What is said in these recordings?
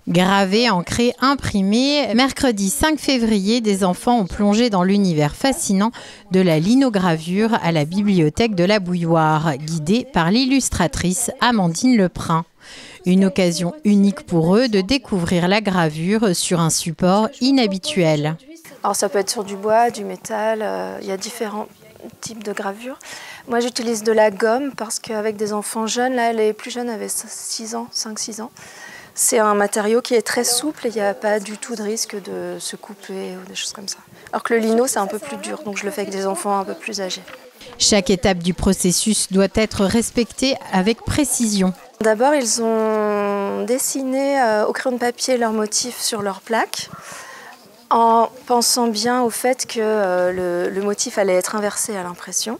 Gravé, ancré, imprimé, mercredi 5 février, des enfants ont plongé dans l'univers fascinant de la linogravure à la bibliothèque de la Bouilloire, guidée par l'illustratrice Amandine Leprin. Une occasion unique pour eux de découvrir la gravure sur un support inhabituel. Alors ça peut être sur du bois, du métal, il y a différents types de gravures. Moi j'utilise de la gomme parce qu'avec des enfants jeunes, là les plus jeunes avaient 6 ans, 5-6 ans. C'est un matériau qui est très souple et il n'y a pas du tout de risque de se couper ou des choses comme ça. Alors que le lino, c'est un peu plus dur, donc je le fais avec des enfants un peu plus âgés. Chaque étape du processus doit être respectée avec précision. D'abord, ils ont dessiné au crayon de papier leurs motifs sur leur plaque, en pensant bien au fait que le motif allait être inversé à l'impression.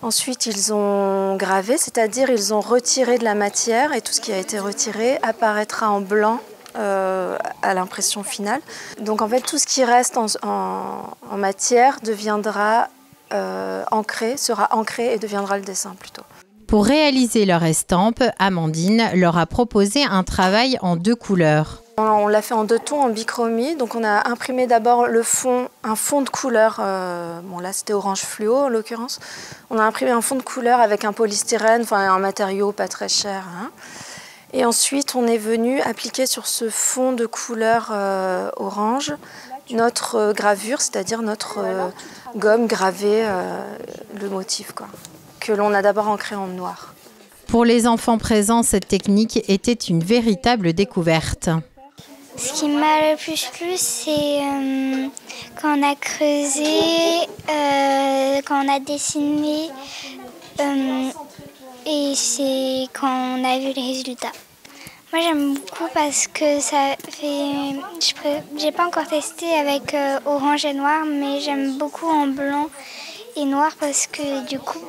Ensuite, ils ont gravé, c'est-à-dire ils ont retiré de la matière et tout ce qui a été retiré apparaîtra en blanc à l'impression finale. Donc en fait, tout ce qui reste en matière deviendra ancré, sera ancré et deviendra le dessin plutôt. Pour réaliser leur estampe, Amandine leur a proposé un travail en 2 couleurs. On l'a fait en 2 tons, en bichromie. Donc on a imprimé d'abord le fond, un fond de couleur. Bon là c'était orange fluo en l'occurrence. On a imprimé un fond de couleur avec un polystyrène, enfin un matériau pas très cher. Hein. Et ensuite on est venu appliquer sur ce fond de couleur orange notre gravure, c'est-à-dire notre gomme gravée, le motif, quoi, que l'on a d'abord ancré en noir. Pour les enfants présents, cette technique était une véritable découverte. Ce qui m'a le plus plu, c'est quand on a creusé, quand on a dessiné, et c'est quand on a vu les résultats. Moi j'aime beaucoup parce que ça fait... J'ai pas encore testé avec orange et noir, mais j'aime beaucoup en blanc et noir parce que du coup,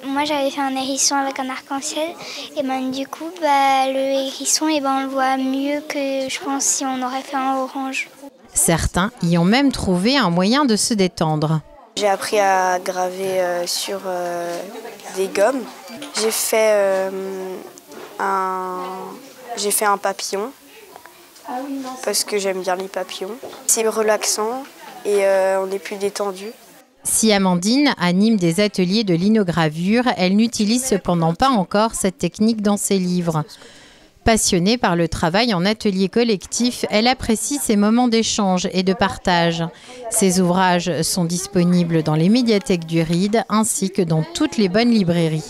moi j'avais fait un hérisson avec un arc-en-ciel et du coup, le hérisson, on le voit mieux que je pense si on aurait fait un orange. Certains y ont même trouvé un moyen de se détendre. J'ai appris à graver sur des gommes. J'ai fait un papillon parce que j'aime bien les papillons. C'est relaxant et on est plus détendu. Si Amandine anime des ateliers de linogravure, elle n'utilise cependant pas encore cette technique dans ses livres. Passionnée par le travail en atelier collectif, elle apprécie ces moments d'échange et de partage. Ses ouvrages sont disponibles dans les médiathèques du RID ainsi que dans toutes les bonnes librairies.